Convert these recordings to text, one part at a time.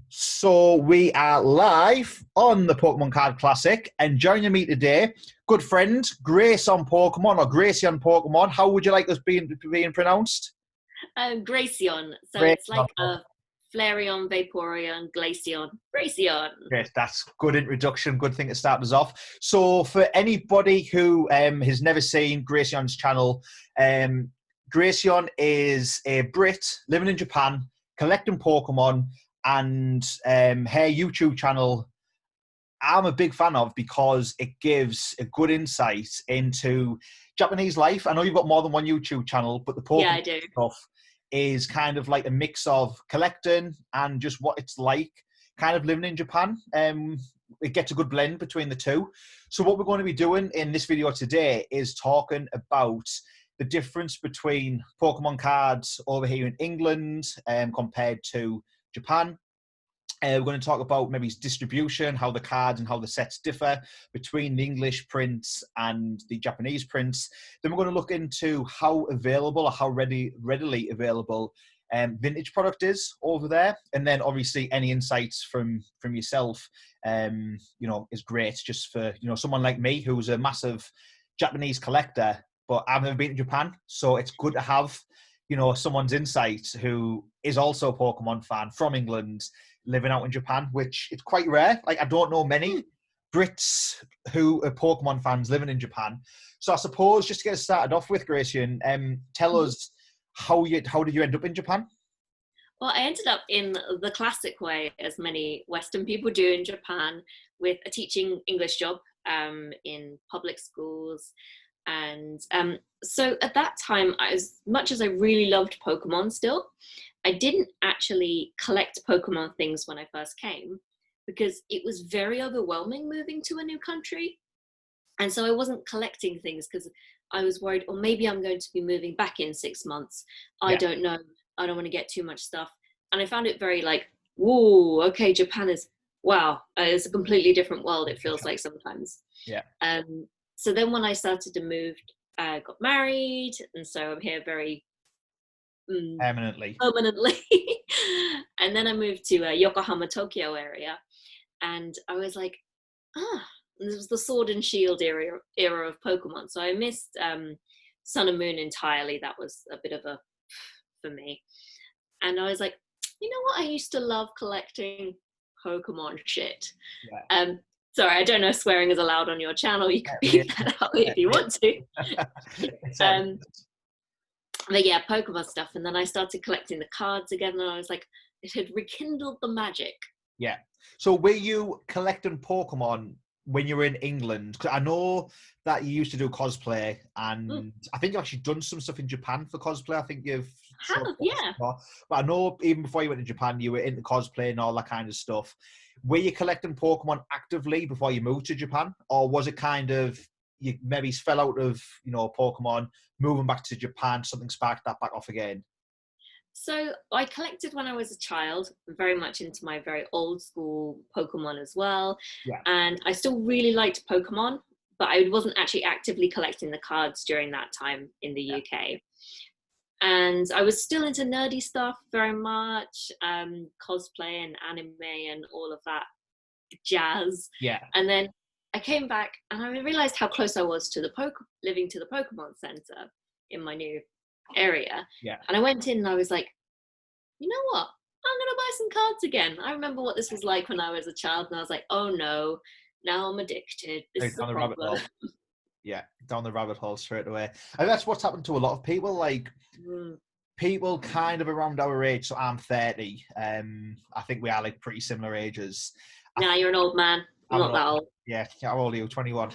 So we are live on the Pokemon Card Classic, and joining me today, good friend Graceon Pokemon or Graceon Pokemon. How would you like this being pronounced? Graceon. So Graceon. it's like a Flareon, Vaporeon, Glaceon, Graceon. Great, that's good introduction. Good thing to start us off. So for anybody who has never seen Graceon's channel, Graceon is a Brit living in Japan, collecting Pokemon, and her YouTube channel I'm a big fan of because it gives a good insight into Japanese life. I know you've got more than one YouTube channel, but the Pokemon stuff is kind of like a mix of collecting and just what it's like kind of living in Japan. It gets a good blend between the two. So what we're going to be doing in this video today is talking about the difference between Pokemon cards over here in England compared to Japan. We're going to talk about maybe distribution, how the cards and how the sets differ between the English prints and the Japanese prints. Then we're going to look into how available or how readily available vintage product is over there. And then obviously any insights from yourself, is great just for, someone like me who's a massive Japanese collector, but I've never been to Japan. So it's good to have, someone's insight who is also a Pokemon fan from England living out in Japan, which it's quite rare. Like, I don't know many Brits who are Pokemon fans living in Japan. So I suppose just to get us started off with, Graceon, tell us how did you end up in Japan? Well, I ended up in the classic way, as many Western people do in Japan, with a teaching English job in public schools. And so at that time, as much as I really loved Pokemon still, I didn't actually collect Pokemon things when I first came because it was very overwhelming moving to a new country. And so I wasn't collecting things because I was worried, or maybe I'm going to be moving back in 6 months. I don't know. I don't want to get too much stuff. And I found it very like, whoa, okay, Japan is, wow, it's a completely different world, it feels like sometimes. Yeah. So then when I started to move, I got married. And so I'm here very permanently. And then I moved to Yokohama, Tokyo area, and I was like, this was the Sword and Shield era of Pokemon, so I missed Sun and Moon entirely. That was a bit of a for me, and I was like, you know what, I used to love collecting Pokemon shit. Sorry, I don't know if swearing is allowed on your channel. You can beep that out if you want to. But yeah, Pokemon stuff. And then I started collecting the cards again, and I was like, it had rekindled the magic. Yeah. So were you collecting Pokemon when you were in England? Because I know that you used to do cosplay, and I think you've actually done some stuff in Japan for cosplay. I think you've... yeah. But I know even before you went to Japan, you were into cosplay and all that kind of stuff. Were you collecting Pokemon actively before you moved to Japan? Or was it kind of... you maybe fell out of, Pokemon, moving back to Japan, something sparked that back off again? So I collected when I was a child, very much into my very old school Pokemon as well. Yeah. And I still really liked Pokemon, but I wasn't actually actively collecting the cards during that time in the UK. And I was still into nerdy stuff very much, cosplay and anime and all of that jazz. Yeah. And then I came back and I realized how close I was to living to the Pokemon Center in my new area. Yeah. And I went in and I was like, you know what? I'm going to buy some cards again. I remember what this was like when I was a child, and I was like, oh no, now I'm addicted. This is a problem. Yeah, down the rabbit hole straight away. And that's what's happened to a lot of people. Like, people kind of around our age, so I'm 30. I think we are like pretty similar ages. Nah, you're an old man. I'm not that old. Yeah, how old are you? 21?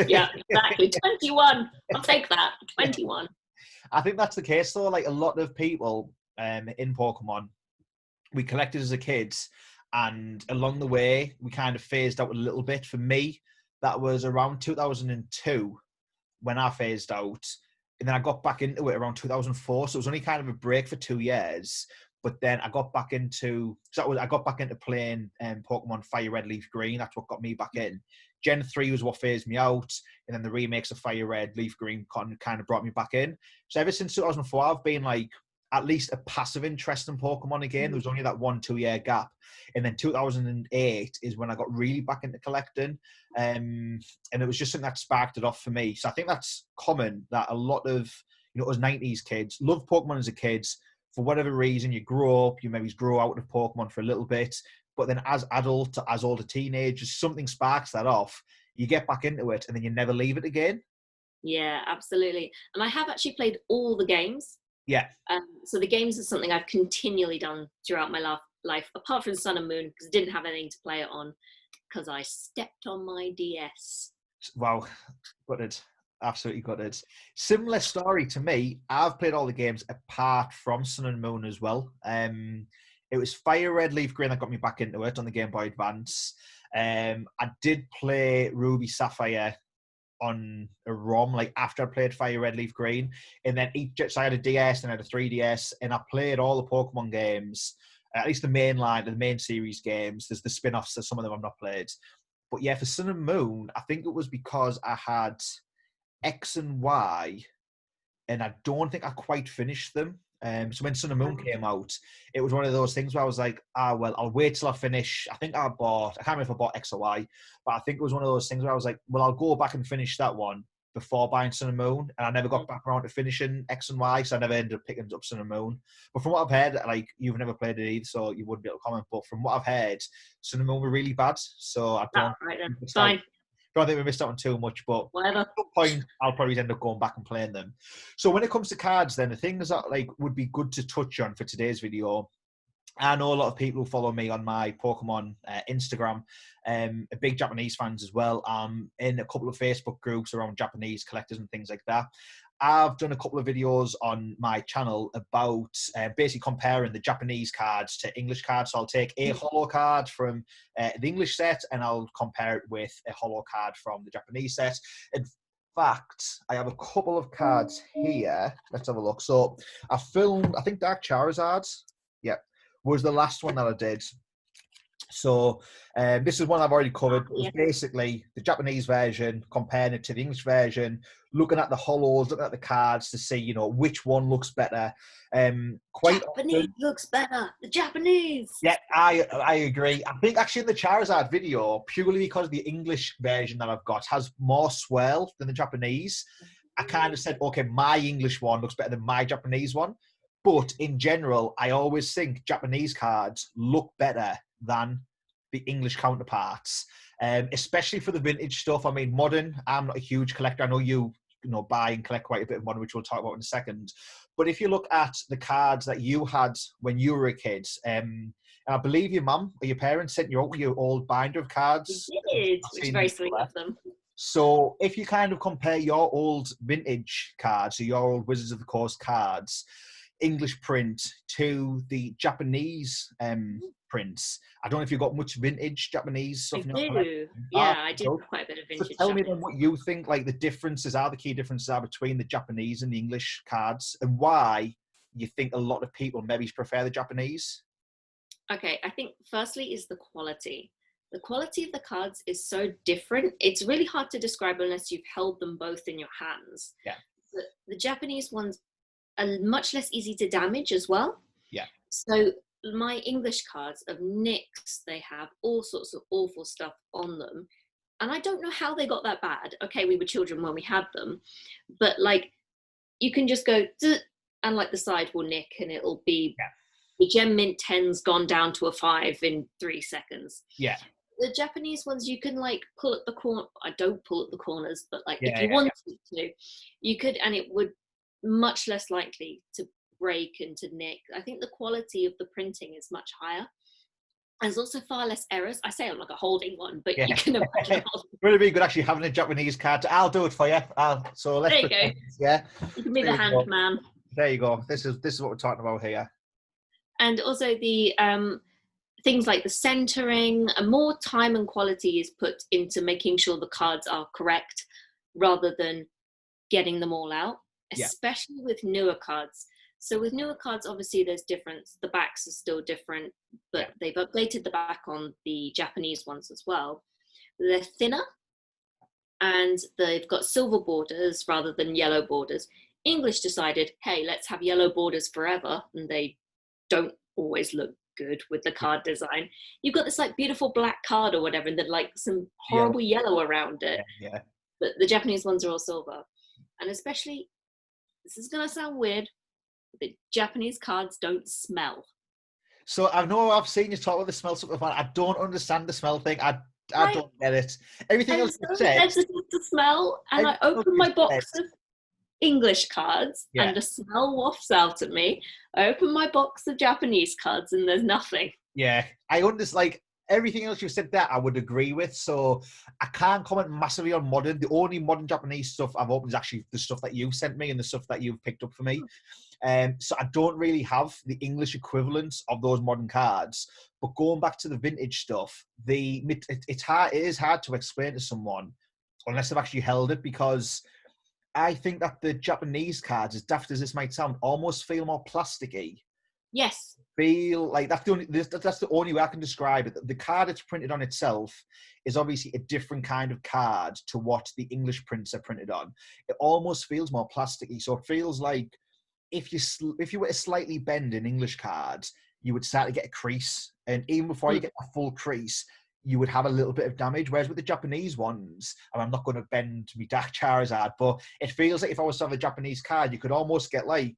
Yeah, exactly. 21. I'll take that. 21. I think that's the case, though. Like, a lot of people in Pokemon, we collected as a kid, and along the way, we kind of phased out a little bit. For me, that was around 2002 when I phased out. And then I got back into it around 2004. So it was only kind of a break for 2 years. But then I got back into playing Pokemon Fire Red, Leaf Green. That's what got me back in. Gen 3 was what phased me out. And then the remakes of Fire Red, Leaf Green kind of brought me back in. So ever since 2004, I've been like, at least a passive interest in Pokemon again. There was only that 1-2 year gap. And then 2008 is when I got really back into collecting. And it was just something that sparked it off for me. So I think that's common, that a lot of, us 90s kids love Pokemon as a kids. For whatever reason, you grow up, you maybe grow out of Pokemon for a little bit. But then as adult, as older teenagers, something sparks that off. You get back into it and then you never leave it again. Yeah, absolutely. And I have actually played all the games. Yeah. So the games is something I've continually done throughout my life, apart from Sun and Moon, because I didn't have anything to play it on, because I stepped on my DS. Wow, got it. Absolutely got it. Similar story to me. I've played all the games apart from Sun and Moon as well. It was Fire Red, Leaf Green that got me back into it on the Game Boy Advance. I did play Ruby Sapphire on a ROM, like after I played Fire Red, Leaf Green, and then so I had a DS and I had a 3DS, and I played all the Pokemon games, at least the main line, the main series games. There's the spin-offs, so some of them I've not played. But yeah, for Sun and Moon, I think it was because I had X and Y, and I don't think I quite finished them. So when Sun and Moon came out, it was one of those things where I was like, well, I'll wait till I finish. I can't remember if I bought X or Y, but I think it was one of those things where I was like, well, I'll go back and finish that one before buying Sun and Moon. And I never got back around to finishing X and Y, so I never ended up picking up Sun and Moon. But from what I've heard, like, you've never played it either, so you wouldn't be able to comment. But from what I've heard, Sun and Moon were really bad. So I don't. Right then. Fine. Don't think we missed out on too much, but whatever. At some point I'll probably end up going back and playing them. So when it comes to cards, then the things that like would be good to touch on for today's video. I know a lot of people who follow me on my Pokemon Instagram, big Japanese fans as well. In a couple of Facebook groups around Japanese collectors and things like that. I've done a couple of videos on my channel about basically comparing the Japanese cards to English cards. So I'll take a holo card from the English set and I'll compare it with a holo card from the Japanese set. In fact, I have a couple of cards here. Let's have a look. So I think Dark Charizard, was the last one that I did. So this is one I've already covered. It was basically the Japanese version, comparing it to the English version, looking at the holos, looking at the cards to see, which one looks better. Japanese often, looks better. The Japanese. Yeah, I agree. I think actually in the Charizard video, purely because the English version that I've got has more swirl than the Japanese, I kind of said, okay, my English one looks better than my Japanese one. But in general, I always think Japanese cards look better than the English counterparts, especially for the vintage stuff. I mean, modern, I'm not a huge collector. I know you buy and collect quite a bit of modern, which we'll talk about in a second. But if you look at the cards that you had when you were a kid, and I believe your mum or your parents sent you out your old binder of cards. We did, which is very sweet of them. So if you kind of compare your old vintage cards, so your old Wizards of the Coast cards, English print to the Japanese prints. I don't know if you've got much vintage Japanese stuff. I do. Yeah, I do quite a bit of vintage. So tell me then what you think, like the differences are, the key differences are between the Japanese and the English cards, and why you think a lot of people maybe prefer the Japanese. Okay, I think firstly is the quality. The quality of the cards is so different. It's really hard to describe unless you've held them both in your hands. Yeah. The Japanese ones are much less easy to damage as well. Yeah. So my English cards of nicks, they have all sorts of awful stuff on them. And I don't know how they got that bad. Okay, we were children when we had them. But like, you can just go, and like the side will nick and it'll be, the Gem Mint 10's gone down to a 5 in 3 seconds. Yeah. The Japanese ones, you can like pull at the corner. I don't pull at the corners, but like if you wanted to, you could, and it would much less likely to break and to nick. I think the quality of the printing is much higher. There's also far less errors. I say I'm like a holding one, but you can imagine. Really, really good actually having a Japanese card. I'll do it for you. So let's there you go. Yeah. You can be the hand man. There you go. This is what we're talking about here. And also the things like the centering, and more time and quality is put into making sure the cards are correct rather than getting them all out, especially with newer cards. So with newer cards, obviously there's difference. The backs are still different, but they've updated the back on the Japanese ones as well. They're thinner and they've got silver borders rather than yellow borders. English decided, hey, let's have yellow borders forever, and they don't always look good with the card design. You've got this like beautiful black card or whatever, and then like some horrible yellow around it. Yeah. But the Japanese ones are all silver. And especially, this is going to sound weird, the Japanese cards don't smell. So I know I've seen you talk about the smell stuff. I don't understand the smell thing. I don't get it. Everything else you said. I'm sensitive to smell, and I open my box of English cards, and the smell wafts out at me. I open my box of Japanese cards, and there's nothing. Yeah, I understand. Like everything else you said there, I would agree with. So I can't comment massively on modern. The only modern Japanese stuff I've opened is actually the stuff that you sent me and the stuff that you've picked up for me. So I don't really have the English equivalents of those modern cards. But going back to the vintage stuff, it is hard to explain to someone unless they've actually held it, because I think that the Japanese cards, as daft as this might sound, almost feel more plasticky. Yes. Feel like that's the only way I can describe it. The card it's printed on itself is obviously a different kind of card to what the English prints are printed on. It almost feels more plasticky. So it feels like if you were to slightly bend an English card, you would start to get a crease. And even before you get a full crease, you would have a little bit of damage. Whereas with the Japanese ones, and I'm not going to bend me Dark Charizard, but it feels like if I was to have a Japanese card, you could almost get like,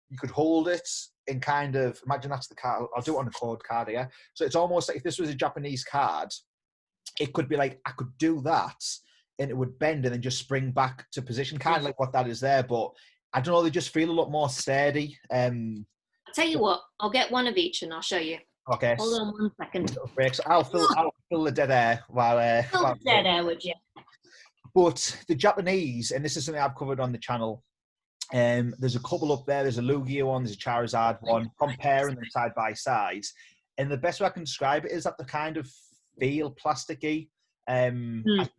you could hold it in kind of, imagine that's the card. I'll do it on a code card here. So it's almost like if this was a Japanese card, it could be like, I could do that and it would bend and then just spring back to position, kind of like what that is there. But I don't know, they just feel a lot more sturdy. I'll tell you what, I'll get one of each and I'll show you. Okay. Hold on 1 second. So I'll fill the dead air while... Fill the dead air, would you? But the Japanese, and this is something I've covered on the channel, there's a couple up there. There's a Lugia one, there's a Charizard one. Comparing them side by side. And the best way I can describe it is that they kind of feel plasticky as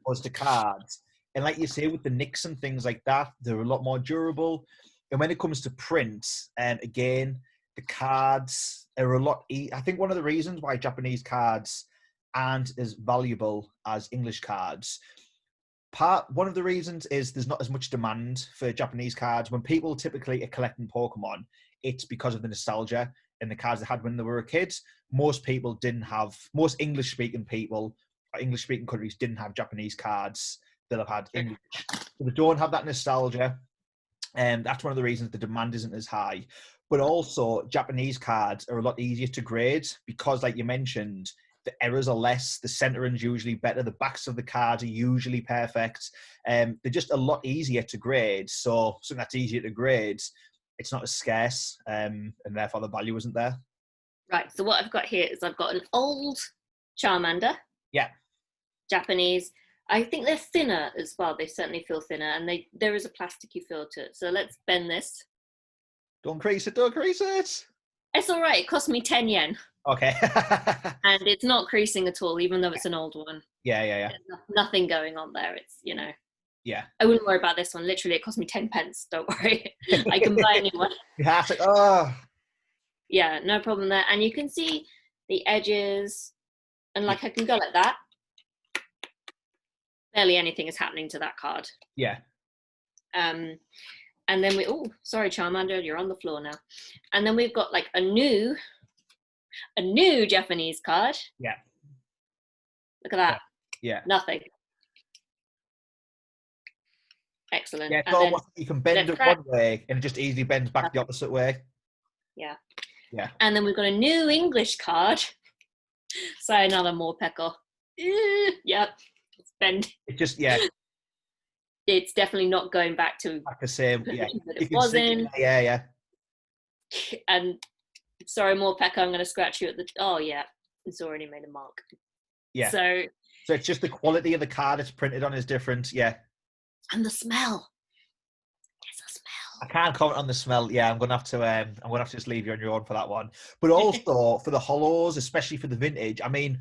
opposed to cards. And like you say, with the nicks and things like that, they're a lot more durable. And when it comes to print, again, the cards are a lot... I think one of the reasons why Japanese cards aren't as valuable as English cards, one of the reasons is there's not as much demand for Japanese cards. When people typically are collecting Pokemon, it's because of the nostalgia and the cards they had when they were a kid. Most English-speaking people, or English-speaking countries, didn't have Japanese cards. They'll have had English. So they don't have that nostalgia. And that's one of the reasons the demand isn't as high. But also, Japanese cards are a lot easier to grade because, like you mentioned, the errors are less, the centering's usually better, the backs of the cards are usually perfect. They're just a lot easier to grade. So something that's easier to grade, it's not as scarce, and therefore the value isn't there. Right, so what I've got here is I've got an old Charmander. Yeah. Japanese. I think they're thinner as well. They certainly feel thinner, and there is a plasticky feel to it. So let's bend this. Don't crease it, don't crease it. It's all right. It cost me 10 yen. Okay. And it's not creasing at all, even though it's an old one. Yeah. There's nothing going on there. It's, Yeah. I wouldn't worry about this one. Literally, it cost me 10 pence. Don't worry. I can buy a new one. Yeah, it's like, oh. Yeah, no problem there. And you can see the edges, and like I can go like that. Barely anything is happening to that card. Yeah. And then sorry, Charmander, you're on the floor now. And then we've got like a new Japanese card. Yeah. Look at that. Yeah. Nothing. Yeah, Excellent. it's almost you can bend it one way and it just easily bends back the opposite way. Yeah. Yeah. And then we've got a new English card. Sayonara Morpeko. Yep. It's bend. It just, yeah. It's definitely not going back to the same. Yeah. It wasn't. Yeah. And sorry, Morpeko, I'm going to scratch you at the... Oh, yeah. It's already made a mark. Yeah. So it's just the quality of the card it's printed on is different. Yeah. And the smell. There's a smell. I can't comment on the smell. Yeah, I'm gonna have to just leave you on your own for that one. But also for the holos, especially for the vintage. I mean,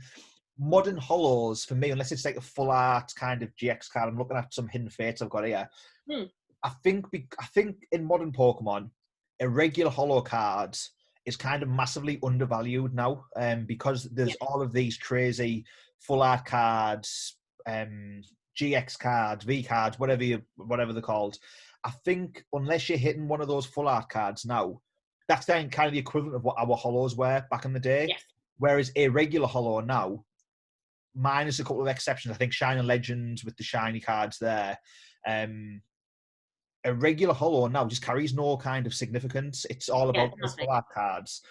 modern holos for me, unless it's like a full art kind of GX card. I'm looking at some Hidden Fates I've got here. I think in modern Pokemon, a regular holo card is kind of massively undervalued now, because there's all of these crazy full art cards, GX cards, V cards, whatever they're called. I think unless you're hitting one of those full art cards now, that's then kind of the equivalent of what our holos were back in the day. Yes. Whereas a regular holo now, minus a couple of exceptions, I think Shining Legends with the shiny cards there, a regular holo now just carries no kind of significance. It's all about those full art cards.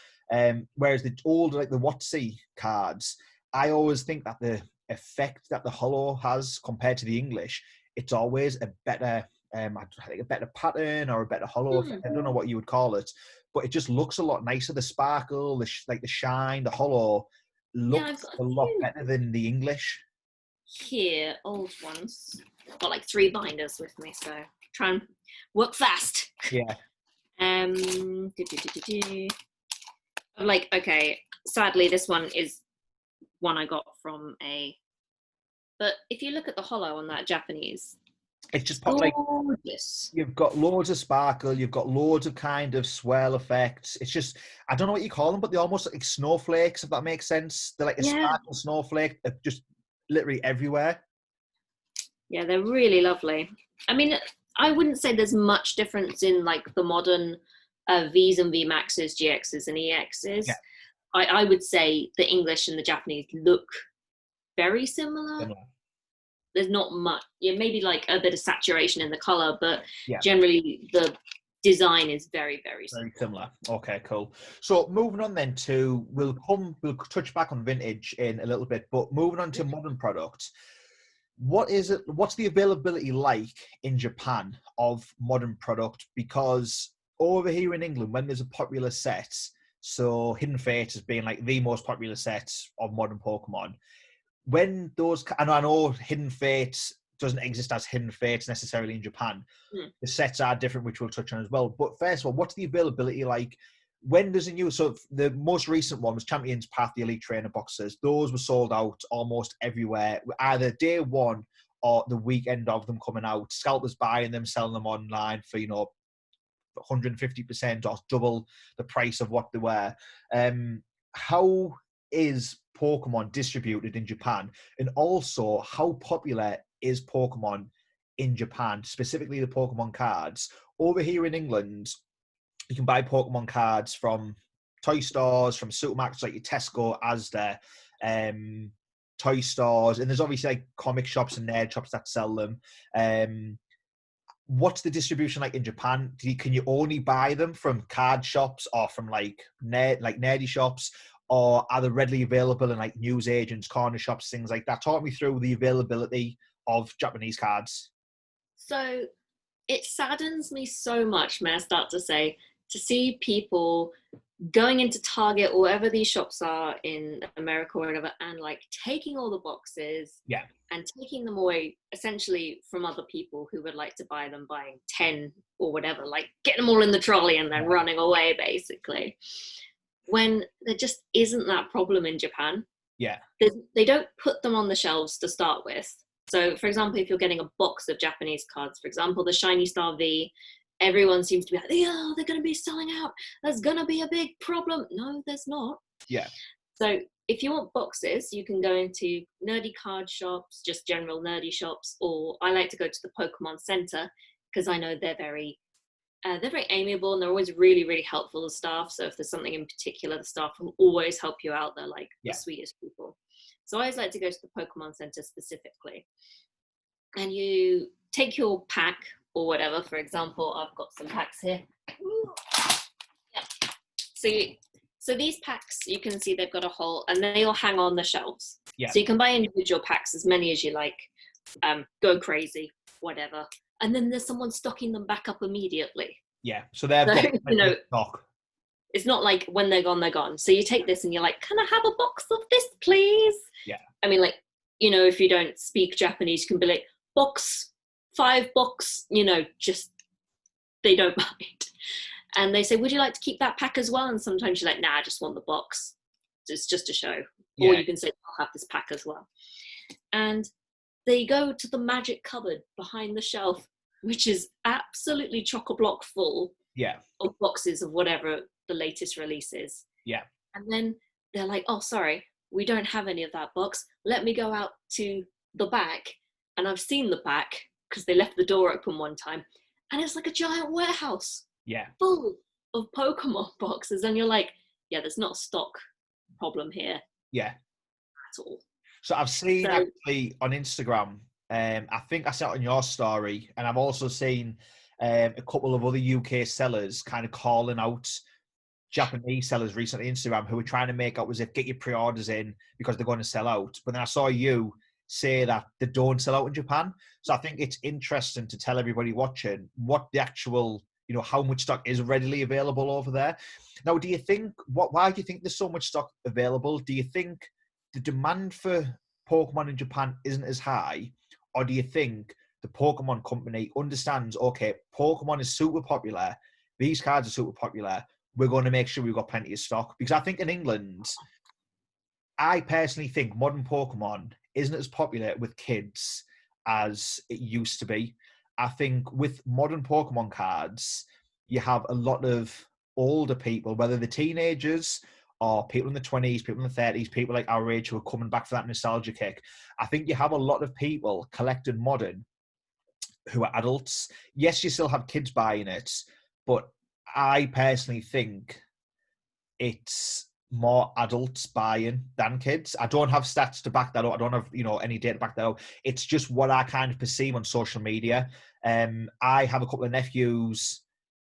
Whereas the old, like the WotC cards, I always think that the effect that the holo has compared to the English, it's always a better, I think a better pattern or a better holo effect. I don't know what you would call it, but it just looks a lot nicer. The sparkle, like the shine, the holo looks a lot better than the English. Here, old ones. I've got like 3 binders with me, so try and work fast. Yeah. Like, okay, sadly this one is one I got from but if you look at the holo on that Japanese, it's just gorgeous. Like you've got loads of sparkle, you've got loads of kind of swirl effects. It's just, I don't know what you call them, but they're almost like snowflakes, if that makes sense. They're like a sparkle snowflake, just literally everywhere. Yeah, they're really lovely. I mean, I wouldn't say there's much difference in like the modern Vs and VMAXs, GXs and EXs. Yeah. I would say the English and the Japanese look very similar. There's not much, maybe like a bit of saturation in the color, but generally the design is very, very similar. Okay, cool. So moving on then to, we'll touch back on vintage in a little bit, but moving on to modern products. What's the availability like in Japan of modern product? Because over here in England, when there's a popular set, so Hidden Fate has been like the most popular set of modern Pokemon. When those, and I know Hidden Fate doesn't exist as Hidden Fates necessarily in Japan. The sets are different, which we'll touch on as well. But first of all, what's the availability like? When there's a new, so the most recent one was Champions Path, the Elite Trainer boxes. Those were sold out almost everywhere, either day one or the weekend of them coming out. Scalpers buying them, selling them online for, 150% or double the price of what they were. How is Pokemon distributed in Japan? And also, how popular is Pokemon in Japan, specifically the Pokemon cards? Over here in England, you can buy Pokemon cards from toy stores, from supermarkets like your Tesco, Asda, toy stores, and there's obviously like comic shops and nerd shops that sell them. What's the distribution like in Japan? Can you only buy them from card shops or from like nerdy shops, or are they readily available in like news agents, corner shops, things like that? Talk me through the availability of Japanese cards. So it saddens me so much, may I start to say, to see people going into Target or wherever these shops are in America or whatever, and like taking all the boxes and taking them away essentially from other people who would like to buy them, buying 10 or whatever, like getting them all in the trolley and then running away basically. When there just isn't that problem in Japan. They don't put them on the shelves to start with. So for example, if you're getting a box of Japanese cards, for example, the Shiny Star V, everyone seems to be like, oh, they're going to be selling out. There's going to be a big problem. No, there's not. So if you want boxes, you can go into nerdy card shops, just general nerdy shops, or I like to go to the Pokemon Center because I know they're very amiable and they're always really, really helpful to staff. So if there's something in particular, the staff will always help you out. They're like the sweetest people. So I always like to go to the Pokemon Center specifically. And you take your pack or whatever. For example, I've got some packs here. So these packs, you can see they've got a hole and they all hang on the shelves. So you can buy individual packs, as many as you like. Go crazy, whatever. And then there's someone stocking them back up immediately. So they've got stock. It's not like when they're gone, they're gone. So you take this and you're like, can I have a box of this, please? I mean, like, if you don't speak Japanese, you can be like, box, 5 box, just, they don't mind. And they say, would you like to keep that pack as well? And sometimes you're like, nah, I just want the box. It's just a show. Or you can say, I'll have this pack as well. And they go to the magic cupboard behind the shelf, which is absolutely chock-a-block full of boxes of whatever the latest release is. And then they're like, oh, sorry, we don't have any of that box. Let me go out to the back. And I've seen the back because they left the door open one time. and it's like a giant warehouse Yeah. full of Pokemon boxes, and you're like, yeah, there's not a stock problem here Yeah. at all. So I've seen So actually on Instagram, I think I saw it on your story, and I've also seen a couple of other UK sellers kind of calling out Japanese sellers recently on Instagram who were trying to make out as if get your pre-orders in because they're going to sell out. But then I saw you say that they don't sell out in Japan. So I think it's interesting to tell everybody watching what the actual, how much stock is readily available over there. Now, do you think, why do you think there's so much stock available? Do you think the demand for Pokemon in Japan isn't as high? Or do you think the Pokemon company understands, okay, Pokemon is super popular, these cards are super popular, we're going to make sure we've got plenty of stock? Because I think in England, I personally think modern Pokemon isn't as popular with kids as it used to be. I think with modern Pokemon cards, you have a lot of older people, whether they're teenagers or people in the 20s, people in the 30s, people like our age who are coming back for that nostalgia kick. I think you have a lot of people collecting modern who are adults. Yes, you still have kids buying it, but I personally think it's more adults buying than kids. I don't have stats to back that up. I don't have, any data to back that up. It's just what I kind of perceive on social media. I have a couple of nephews.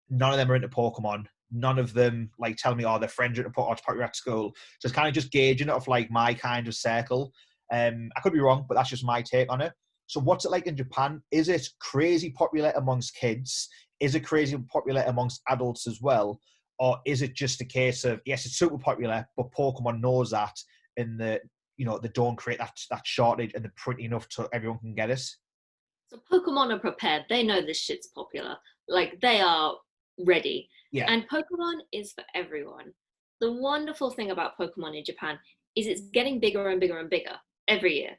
None of them are into Pokemon. None of them tell me, their friends are into Pokemon, it's popular at school. So it's kind of just gauging it of my kind of circle. I could be wrong, but that's just my take on it. So what's it like in Japan? Is it crazy popular amongst kids? Is it crazy popular amongst adults as well? Or is it just a case of, yes, it's super popular, but Pokemon knows that, and they don't create that shortage and they're printing enough so everyone can get it? So Pokemon are prepared. They know this shit's popular. They are ready. Yeah. And Pokemon is for everyone. The wonderful thing about Pokemon in Japan is it's getting bigger and bigger and bigger every year.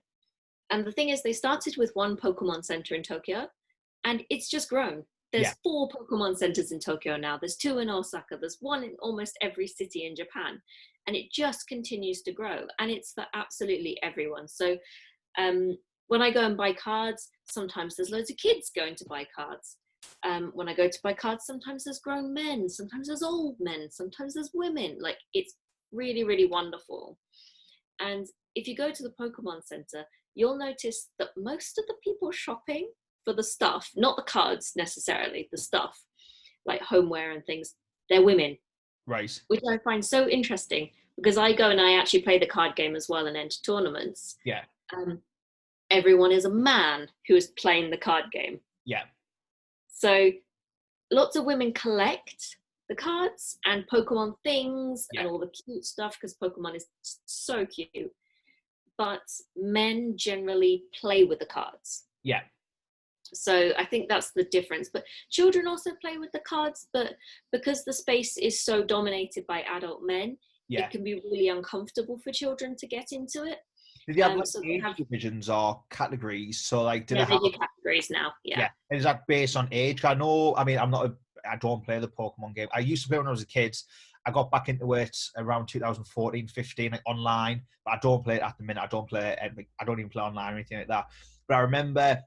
And the thing is, they started with one Pokemon Center in Tokyo, and it's just grown. There's 4 Pokemon centers in Tokyo now. There's 2 in Osaka. There's 1 in almost every city in Japan. And it just continues to grow. And it's for absolutely everyone. So when I go and buy cards, sometimes there's loads of kids going to buy cards. When I go to buy cards, sometimes there's grown men. Sometimes there's old men. Sometimes there's women. It's really, really wonderful. And if you go to the Pokemon Center, you'll notice that most of the people shopping for the stuff, not the cards necessarily, the stuff, like homeware and things, they're women. Right. Which I find so interesting because I go and I actually play the card game as well and enter tournaments. Yeah. Everyone is a man who is playing the card game. Yeah. So lots of women collect the cards and Pokemon things and all the cute stuff because Pokemon is so cute. But men generally play with the cards. Yeah. So I think that's the difference. But children also play with the cards, but because the space is so dominated by adult men, it can be really uncomfortable for children to get into it. Did they have age divisions or categories? So do they have categories now? Yeah. And is that based on age? I don't play the Pokemon game. I used to play when I was a kid. I got back into it around 2014, 15, online, but I don't play it at the minute. I don't even play online or anything like that. But I remember,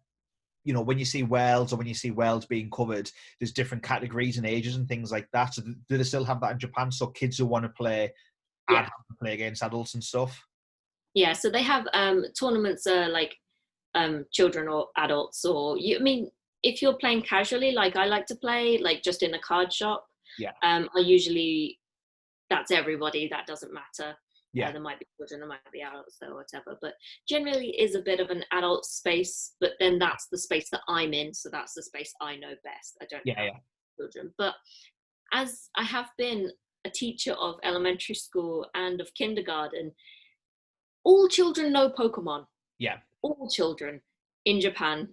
when you see Worlds or when you see Worlds being covered, there's different categories and ages and things like that. So do they still have that in Japan? So kids who want to play, have to play against adults and stuff? Yeah, so they have tournaments children or adults, or if you're playing casually, like I like to play, just in a card shop. Yeah. That's everybody. That doesn't matter. Yeah. There might be children, there might be adults, or whatever. But generally, it is a bit of an adult space. But then that's the space that I'm in, so that's the space I know best. I don't have children, but as I have been a teacher of elementary school and of kindergarten, all children know Pokemon. Yeah. All children in Japan.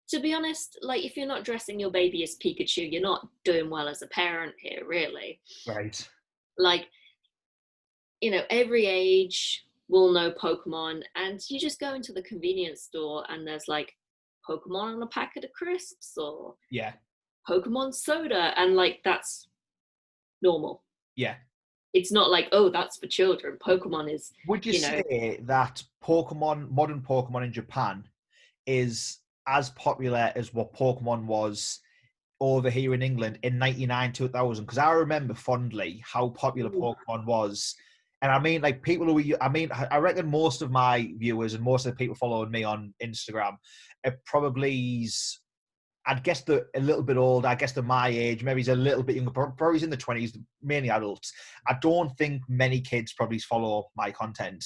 To be honest, if you're not dressing your baby as Pikachu, you're not doing well as a parent here, really. Right. Every age will know Pokemon, and you just go into the convenience store and there's Pokemon on a packet of crisps or Pokemon soda, and that's normal. Yeah. It's not that's for children. Pokemon is. Would you say that modern Pokemon in Japan is as popular as what Pokemon was over here in England in 99, 2000. Because I remember fondly how popular Pokemon was. And I mean, like people who, I reckon most of my viewers and most of the people following me on Instagram are probably, I'd guess a little bit older. I guess they're my age. Maybe he's a little bit younger. Probably he's in the 20s, mainly adults. I don't think many kids probably follow my content.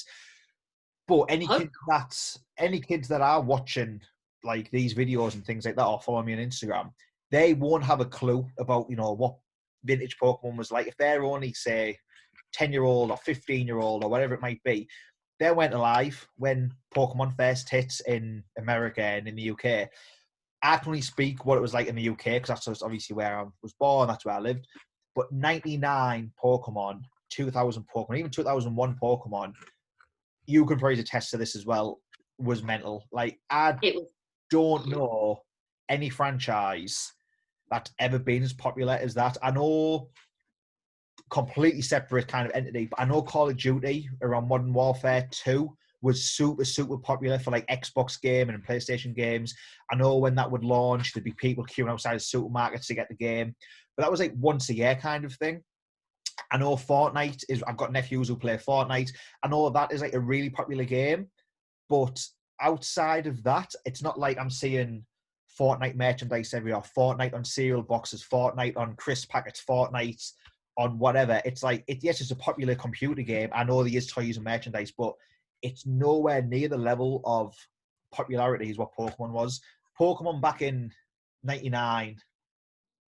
But any kids that are watching like these videos and things like that or follow me on Instagram, they won't have a clue about, what vintage Pokemon was like. If they're only, say, 10-year-old or 15-year-old or whatever it might be, they weren't alive when Pokemon first hit in America and in the UK. I can only speak what it was like in the UK because that's obviously where I was born, that's where I lived. But 99 Pokemon, 2000 Pokemon, even 2001 Pokemon, you can probably attest to this as well, was mental. Like, don't know any franchise that's ever been as popular as that. I know completely separate kind of entity, but I know Call of Duty around Modern Warfare 2 was super, super popular for like Xbox game and PlayStation games. I know when that would launch, there'd be people queuing outside of supermarkets to get the game. But that was like once a year kind of thing. I know Fortnite I've got nephews who play Fortnite. I know that is like a really popular game. But outside of that, it's not like I'm seeing Fortnite merchandise everywhere, Fortnite on cereal boxes, Fortnite on crisp packets, Fortnite on whatever. It's like, yes, it's a popular computer game. I know there is toys and merchandise, but it's nowhere near the level of popularity as what Pokemon was. Pokemon back in 99,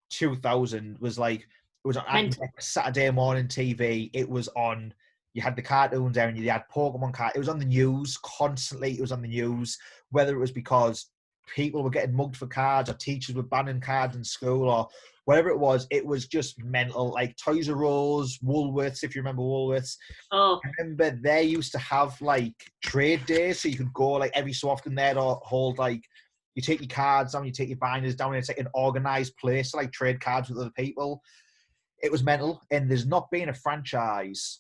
2000 was like, it was on Saturday morning TV. It was on, you had the cartoons there and you had Pokemon cards. It was on the news constantly. It was on the news, whether it was because people were getting mugged for cards or teachers were banning cards in school or whatever it was just mental. Like Toys R Us, Woolworths, if you remember Woolworths. Oh. I remember they used to have like trade days, so you could go like every so often there to hold like, you take your cards down, you take your binders down, and it's like an organised place to like trade cards with other people. It was mental, and there's not been a franchise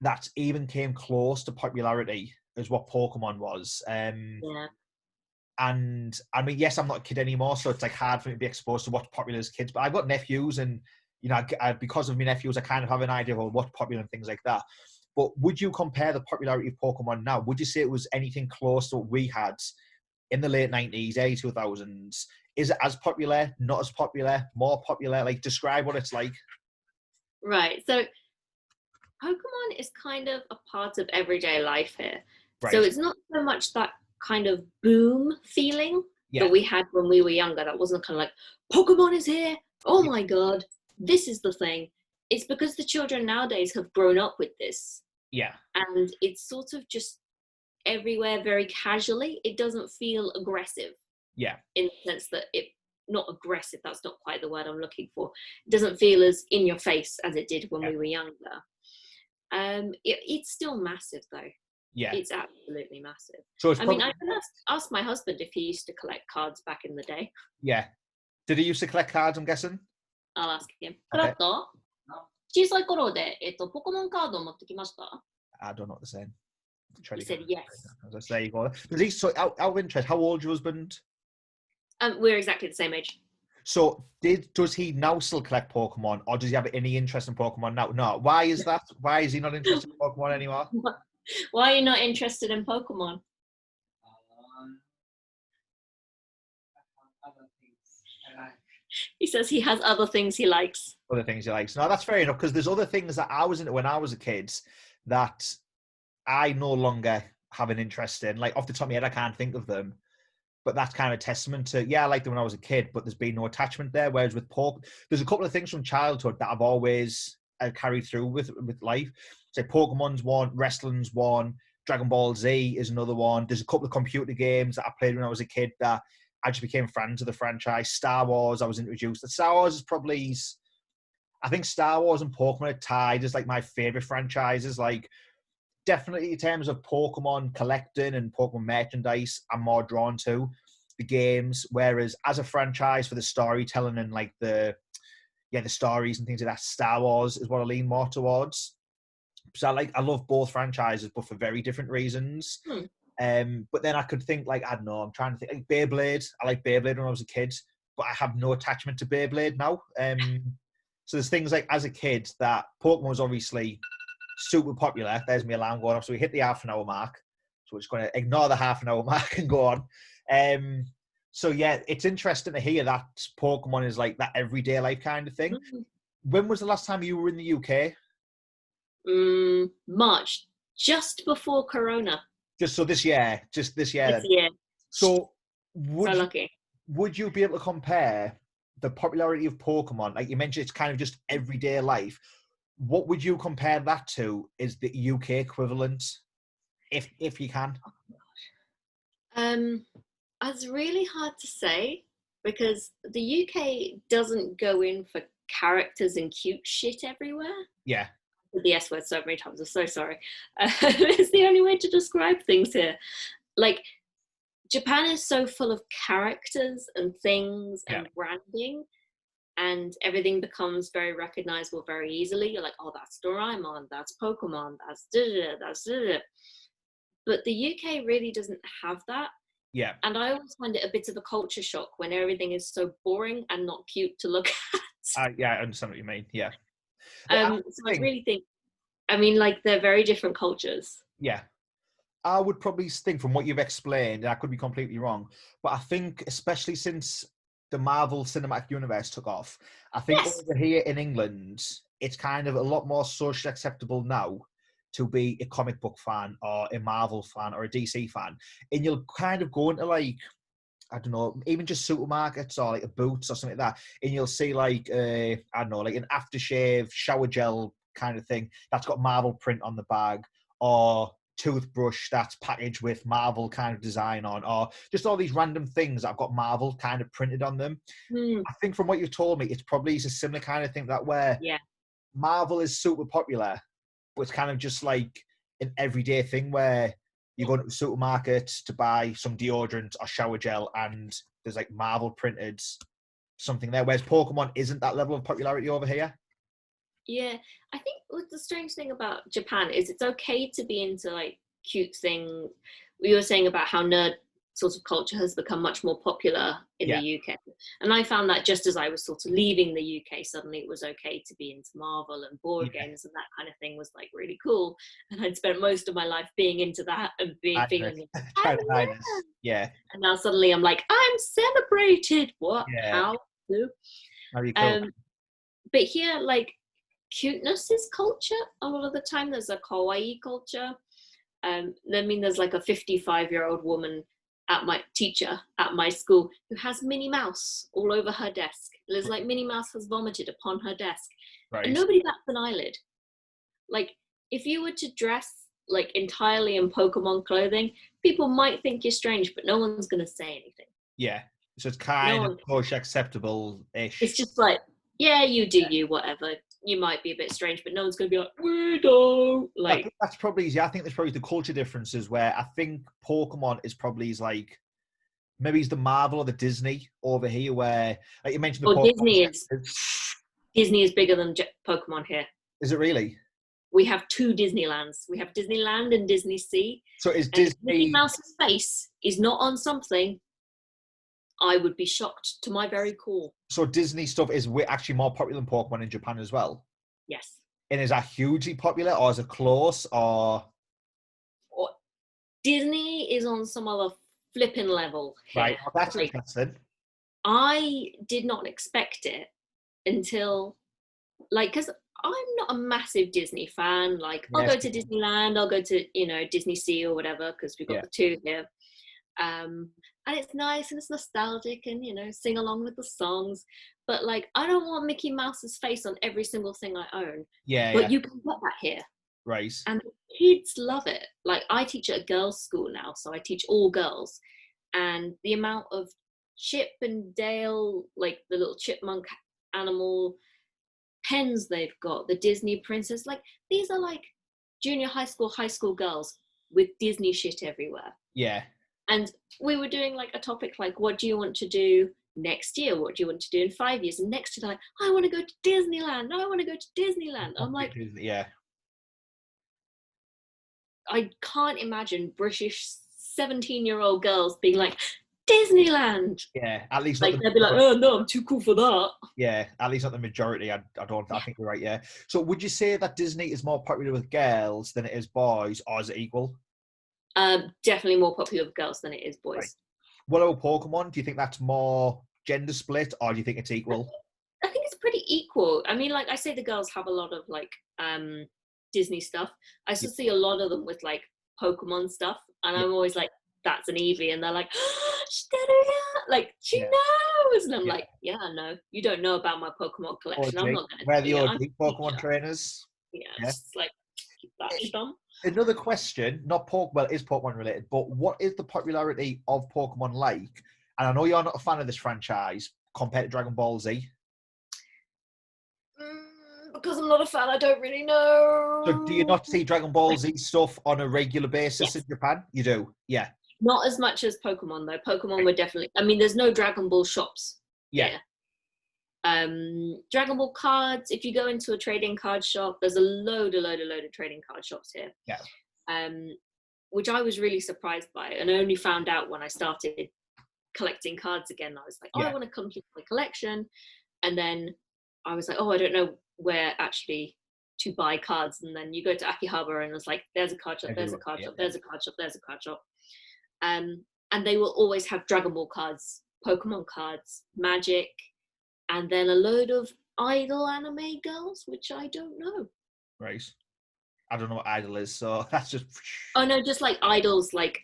that even came close to popularity as what Pokemon was. Yeah. And I mean, yes, I'm not a kid anymore, so it's like hard for me to be exposed to what's popular as kids. But I've got nephews, and because of my nephews, I kind of have an idea of what's popular and things like that. But would you compare the popularity of Pokemon now? Would you say it was anything close to what we had in the late 90s, early 2000s? Is it as popular, not as popular, more popular? Like, describe what it's like. Right. So Pokemon is kind of a part of everyday life here. Right. So it's not so much that kind of boom feeling that we had when we were younger. That wasn't kind of like, Pokemon is here. Oh my God, this is the thing. It's because the children nowadays have grown up with this. Yeah. And it's sort of just everywhere very casually. It doesn't feel aggressive. Yeah. In the sense that not aggressive, that's not quite the word I'm looking for. It doesn't feel as in your face as it did when we were younger. It's still massive though. Yeah. It's absolutely massive. So I mean, I can ask my husband if he used to collect cards back in the day. Yeah. Did he used to collect cards, I'm guessing? I'll ask him. Okay. 小さい頃で、ポケモンカードを持ってきました? I don't know what they're saying. He said yes. There you go. So out of interest, how old is your husband? We're exactly the same age. So does he now still collect Pokemon, or does he have any interest in Pokemon now? No. Why is that? Why is he not interested in Pokemon anymore? Why are you not interested in Pokemon? Other things I like. He says he has other things he likes. Other things he likes. No, that's fair enough, because there's other things that I was into when I was a kid that I no longer have an interest in. Like, off the top of my head, I can't think of them. But that's kind of a testament to, I liked them when I was a kid, but there's been no attachment there. Whereas with there's a couple of things from childhood that I've always carried through with life. So Pokemon's one, wrestling's one, Dragon Ball Z is another one. There's a couple of computer games that I played when I was a kid that I just became fans of the franchise. Star Wars, I was introduced. The Star Wars is probably, I think Star Wars and Pokemon are tied as like my favorite franchises. Like, definitely in terms of Pokemon collecting and Pokemon merchandise, I'm more drawn to the games. Whereas as a franchise for the storytelling and like the stories and things like that, Star Wars is what I lean more towards. So I love both franchises, but for very different reasons. But then I could think like, I don't know, I'm trying to think like Beyblade. I like Beyblade when I was a kid, but I have no attachment to Beyblade now. So there's things like as a kid that Pokemon was obviously super popular. There's my alarm going off. So we hit the half an hour mark. So we're just going to ignore the half an hour mark and go on. So yeah, it's interesting to hear that Pokemon is like that everyday life kind of thing. Mm. When was the last time you were in the UK? March, just before Corona. Just this year. This year. So So lucky. would you be able to compare the popularity of Pokemon? Like you mentioned, it's kind of just everyday life. What would you compare that to? Is the UK equivalent, if you can? It's really hard to say because the UK doesn't go in for characters and cute shit everywhere. Yeah. The S word so many times. I'm so sorry. It's the only way to describe things here. Like Japan is so full of characters and things and branding, and everything becomes very recognizable very easily. You're like, oh, that's Doraemon, that's Pokemon, that's da-da-da. But the UK really doesn't have that. Yeah. And I always find it a bit of a culture shock when everything is so boring and not cute to look at. Yeah, I understand what you mean. Yeah. So I really think, I mean, like they're very different cultures. Yeah. I would probably think from what you've explained, and I could be completely wrong, but I think especially since the Marvel Cinematic Universe took off, I think over here in England, it's kind of a lot more socially acceptable now to be a comic book fan or a Marvel fan or a DC fan. And you'll kind of go into like, I don't know, even just supermarkets or like a Boots or something like that, and you'll see like, I don't know, like an aftershave shower gel kind of thing that's got Marvel print on the bag, or toothbrush that's packaged with Marvel kind of design on, or just all these random things that have got Marvel kind of printed on them. I think from what you've told me, it's probably a similar kind of thing that where Marvel is super popular, but it's kind of just like an everyday thing where you go to the supermarket to buy some deodorant or shower gel and there's like Marvel printed something there, whereas Pokemon isn't that level of popularity over here. Yeah, I think what the strange thing about Japan is it's okay to be into like cute things. We were saying about how nerd sort of culture has become much more popular in the UK. And I found that just as I was sort of leaving the UK, suddenly it was okay to be into Marvel and board games and that kind of thing was like really cool. And I'd spent most of my life being into that and feeling like, yeah. And now suddenly I'm like, I'm celebrated. What? How? Who? Very cool. But here, like, cuteness is culture a lot of the time. There's a kawaii culture. I mean, there's like a 55-year-old woman at my teacher at my school who has Minnie Mouse all over her desk. There's like Minnie Mouse has vomited upon her desk, and nobody bats an eyelid. Like, if you were to dress like entirely in Pokemon clothing, people might think you're strange, but no one's going to say anything. Yeah, so it's kind of push acceptable-ish. It's just like, yeah, you do you, whatever. You might be a bit strange, but no one's going to be like, weirdo. Like, I think that's probably, I think there's probably the culture differences where I think Pokemon is probably like, maybe it's the Marvel or the Disney over here where, like you mentioned, the Pokemon. Disney is bigger than Pokemon here. Is it really? We have two Disneylands. We have Disneyland and Disney Sea. So is Disney... If Mickey Mouse's face is not on something, I would be shocked to my very core. So Disney stuff is actually more popular than Pokemon in Japan as well? Yes. And is that hugely popular, or is it close, or Disney is on some other flipping level here. Right, well, that's interesting. I did not expect it until, like, because I'm not a massive Disney fan. Like, I'll go to Disneyland, I'll go to, Disney Sea or whatever, because we've got the two here. And it's nice and it's nostalgic and, sing along with the songs. But, like, I don't want Mickey Mouse's face on every single thing I own. But you can get that here. Right. And the kids love it. Like, I teach at a girls' school now, so I teach all girls. And the amount of Chip and Dale, like the little chipmunk animal pens they've got, the Disney princess, like, these are like junior high school girls with Disney shit everywhere. Yeah. And we were doing like a topic like, what do you want to do next year? What do you want to do in 5 years? And next year, like, I want to go to Disneyland. I want to go to Disneyland. I'm like, yeah. I can't imagine British 17-year-old girls being like, Disneyland. Yeah, at least not Like the they'd be like, oh no, I'm too cool for that. yeah, at least not the majority. I don't. I Yeah. think you're right. Yeah. So would you say that Disney is more popular with girls than it is boys, or is it equal? Definitely more popular with girls than it is Right. boys. What about Pokemon? Do you think that's more gender split, or do you think it's equal? I think it's pretty equal. I mean, like I say, the girls have a lot of like Disney stuff. I Yeah. still see a lot of them with like Pokemon stuff, and Yeah. I'm always like, "That's an Eevee," and they're like, like she Yeah. knows, and I'm Yeah. like, "Yeah, no, you don't know about my Pokemon collection. I'm OG. not going to We're tell the you. I'm OG a Pokemon teacher." trainers. Yeah, Yeah. it's just like keep that stum. Another question, not well, it is Pokemon related, but what is the popularity of Pokemon like? And I know you're not a fan of this franchise compared to Dragon Ball Z. Because I'm not a fan, I don't really know. So do you not see Dragon Ball Z stuff on a regular basis in Yes. Japan? You do, yeah. Not as much as Pokemon though. Pokemon were definitely. I mean, there's no Dragon Ball shops Yeah. here. Dragon Ball cards. If you go into a trading card shop, there's a load of trading card shops here. Yeah. Which I was really surprised by, and I only found out when I started collecting cards again. I was like, oh, Yeah. I want to complete my collection, and then I was like, oh, I don't know where actually to buy cards. And then you go to Akihabara, and it's like, there's a card shop, there's a card shop, there's a card shop, there's a card shop. And they will always have Dragon Ball cards, Pokemon cards, Magic, and then a load of idol anime girls, which I don't know. Right. I don't know what idol is, so that's just. Oh no, just like idols, like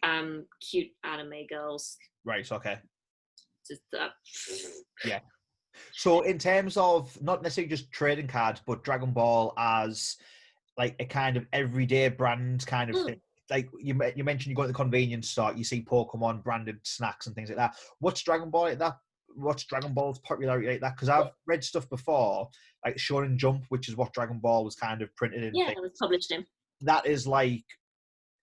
cute anime girls. Right. Okay. Just Yeah. So in terms of not necessarily just trading cards, but Dragon Ball as like a kind of everyday brand kind of thing. Like you mentioned, you go to the convenience store, you see Pokemon branded snacks and things like that. What's Dragon Ball like that? What's Dragon Ball's popularity like that? Because I've read stuff before, like Shonen Jump, which is what Dragon Ball was kind of printed in. Yeah, it was published in. That is like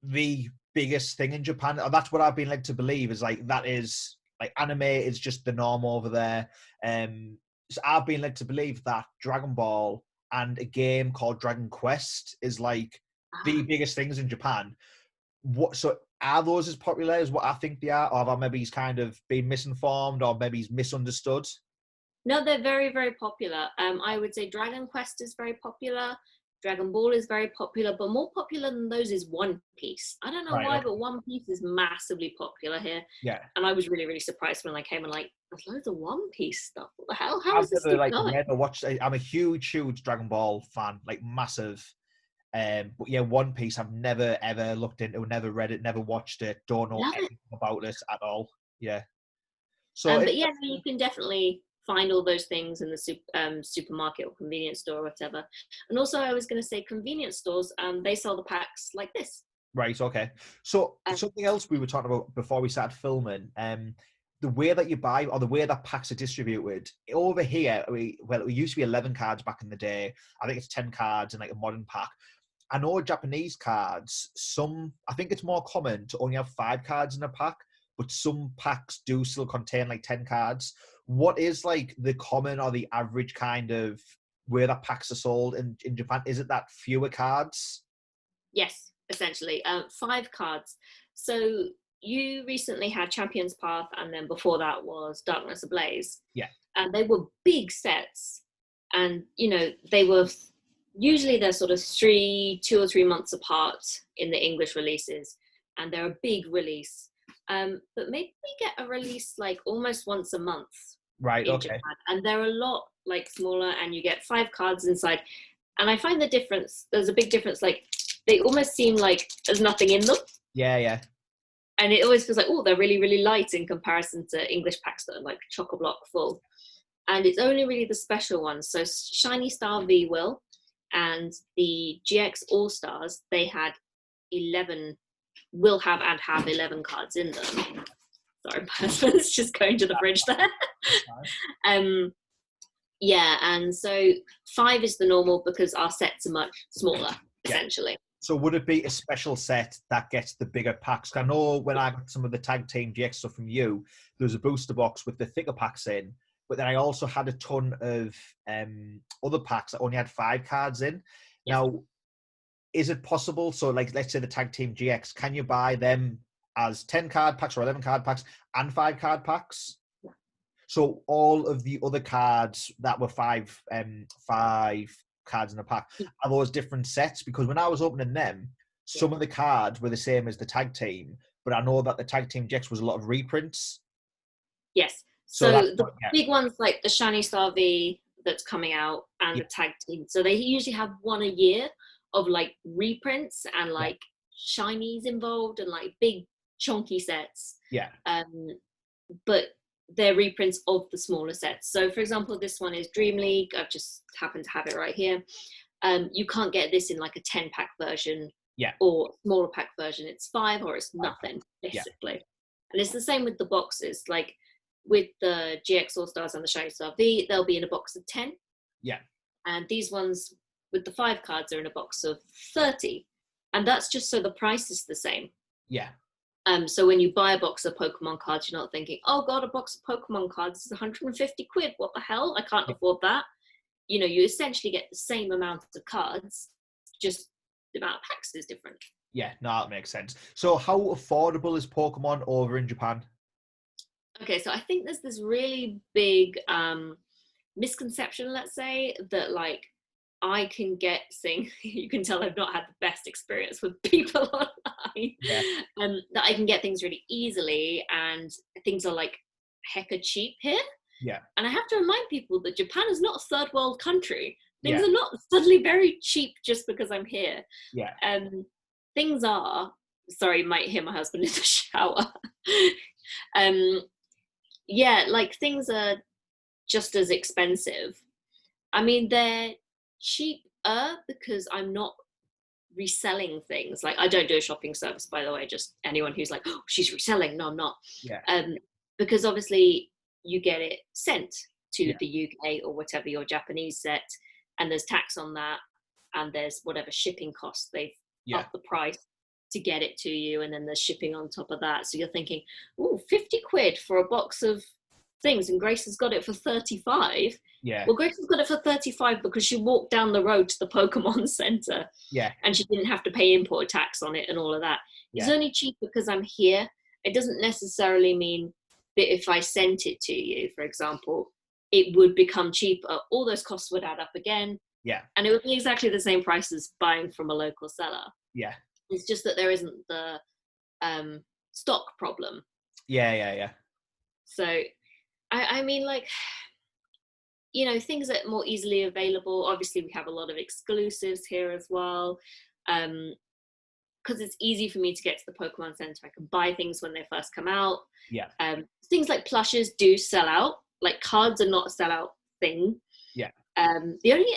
the biggest thing in Japan. Or that's what I've been led to believe is like that is like anime is just the norm over there. So I've been led to believe that Dragon Ball and a game called Dragon Quest is like the biggest things in Japan. What so are those as popular as what I think they are, or have I maybe he's kind of been misinformed, or maybe he's misunderstood? No, they're very, very popular. I would say Dragon Quest is very popular. Dragon Ball is very popular, but more popular than those is One Piece. I don't know why, Okay. but One Piece is massively popular here. Yeah. And I was really, really surprised when I came and like, there's loads of One Piece stuff. What the hell? How I've is this never still like going? read or watched. I'm a huge Dragon Ball fan, like massive. But yeah, One Piece I've never ever looked into, never read it, never watched it, don't know Love it. anything about it at all. Yeah. So But yeah, no, you can definitely find all those things in the supermarket or convenience store or whatever. And also, I was going to say convenience stores, they sell the packs like this. right, okay. So something else we were talking about before we started filming, the way that you buy or the way that packs are distributed over here, it used to be 11 cards back in the day. I think it's 10 cards in like a modern pack. I know Japanese cards, I think it's more common to only have 5 cards in a pack, but some packs do still contain like 10 cards. What is like the common or the average kind of where that packs are sold in Japan? Is it that fewer cards? Yes, essentially. 5 cards. So you recently had Champions Path, and then before that was Darkness Ablaze. Yeah. And they were big sets. And, they were usually they're sort of 2 or 3 months apart in the English releases. And they're a big release. But maybe we get a release like almost once a month. Right, in okay. Japan. And they're a lot like smaller, and you get 5 cards inside. And I find the difference, there's a big difference, like they almost seem like there's nothing in them. Yeah. And it always feels like, oh, they're really, really light in comparison to English packs that are like chock-a-block full. And it's only really the special ones. So Shiny Star V Will and the GX All-Stars, they had 11, will have and have 11 cards in them. Sorry, my husband's just going to the fridge there. Yeah, and so 5 is the normal because our sets are much smaller, essentially. So would it be a special set that gets the bigger packs? I know when I got some of the Tag Team GX stuff from you, there was a booster box with the thicker packs in, but then I also had a ton of other packs that only had 5 cards in. Yes. Now, is it possible? So like, let's say the Tag Team GX, can you buy them as 10 card packs or 11 card packs and 5 card packs. So all of the other cards that were five cards in a pack are those different sets, because when I was opening them, some of the cards were the same as the tag team, but I know that the tag team Dex was a lot of reprints. Yes. So the big ones like the Shiny Star V that's coming out and the tag team. So they usually have one a year of like reprints and like shinies involved and like big chunky sets. Yeah. But they're reprints of the smaller sets. So for example, this one is Dream League. I've just happened to have it right here. You can't get this in like a 10-pack version or smaller pack version. It's 5 or it's nothing, basically. And it's the same with the boxes. Like with the GX All-Stars and the Shiny Star V, they'll be in a box of 10. Yeah. And these ones with the 5 cards are in a box of 30. And that's just so the price is the same. Yeah. So when you buy a box of Pokemon cards, you're not thinking, oh God, a box of Pokemon cards is 150 quid. What the hell? I can't afford that. You know, you essentially get the same amount of cards, just the amount of packs is different. Yeah, no, that makes sense. So how affordable is Pokemon over in Japan? Okay, so I think there's this really big misconception, let's say, that like I can get things, you can tell I've not had the best experience with people online, that I can get things really easily and things are like hecka cheap here. Yeah. And I have to remind people that Japan is not a third world country. Things are not suddenly very cheap just because I'm here. Yeah. Things are, sorry, you might hear my husband in the shower. Like things are just as expensive. I mean, they're cheaper because I'm not reselling things. Like I don't do a shopping service, by the way, just anyone who's like, oh, she's reselling. No, I'm not. Yeah. Because obviously you get it sent to the UK or whatever your Japanese set, and there's tax on that, and there's whatever shipping costs they've upped the price to get it to you, and then there's shipping on top of that. So you're thinking, oh, 50 quid for a box of things, and Grace has got it for 35. Yeah. Well, Grace has got it for 35 because she walked down the road to the Pokemon Center. Yeah. And she didn't have to pay import tax on it and all of that. It's only cheap because I'm here. It doesn't necessarily mean that if I sent it to you, for example, it would become cheaper. All those costs would add up again. Yeah. And it would be exactly the same price as buying from a local seller. Yeah. It's just that there isn't the stock problem. Yeah. So, I mean, like, you know, things that are more easily available. Obviously, we have a lot of exclusives here as well. Because it's easy for me to get to the Pokemon Center. I can buy things when they first come out. Yeah. Things like plushes do sell out. Like cards are not a sellout thing. Yeah. The only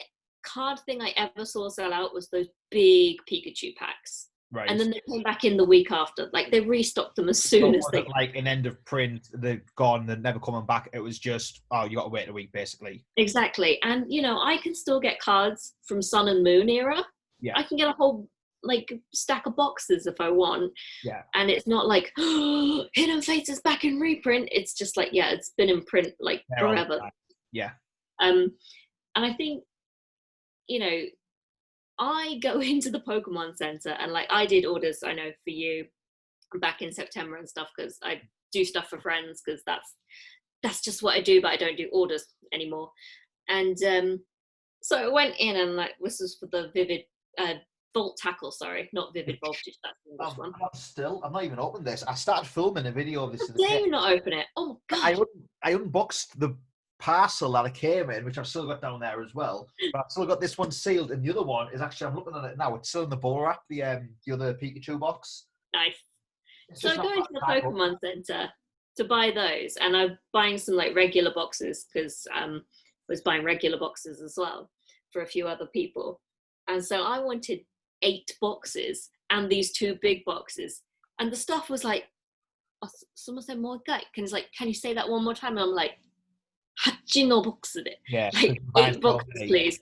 card thing I ever saw sell out was those big Pikachu packs. Right. And then they came back in the week after. Like they restocked them as soon as they... Like an end of print, they're gone, they're never coming back. It was just, oh, you got to wait a week, basically. Exactly. And, you know, I can still get cards from Sun and Moon era. Yeah. I can get a whole, like, stack of boxes if I want. Yeah. And it's not like, oh, Hidden Fates is back in reprint. It's just like, yeah, it's been in print, like, forever. Yeah. And I think, you know, I go into the Pokemon Center and like I did orders, I know for you back in September and stuff, because I do stuff for friends because that's just what I do, but I don't do orders anymore. And so I went in and like this was for the Vivid Volt Tackle, sorry, not Vivid Voltage, that's the English one. I'm not even opened this. I started filming a video of this. How dare you not open it? Oh my god. I unboxed the parcel that it came in, which I've still got down there as well. But I've still got this one sealed, and the other one is actually, I'm looking at it now, it's still in the bubble wrap, the other Pikachu box. Nice. So I'm going to the Pokemon Center to buy those, and I'm buying some like regular boxes because I was buying regular boxes as well for a few other people. And so I wanted 8 boxes and these 2 big boxes. And the stuff was like, oh, someone said more guy. Can you say that one more time? And I'm like, 8のboxで. Yeah. Like 8 boxes, please.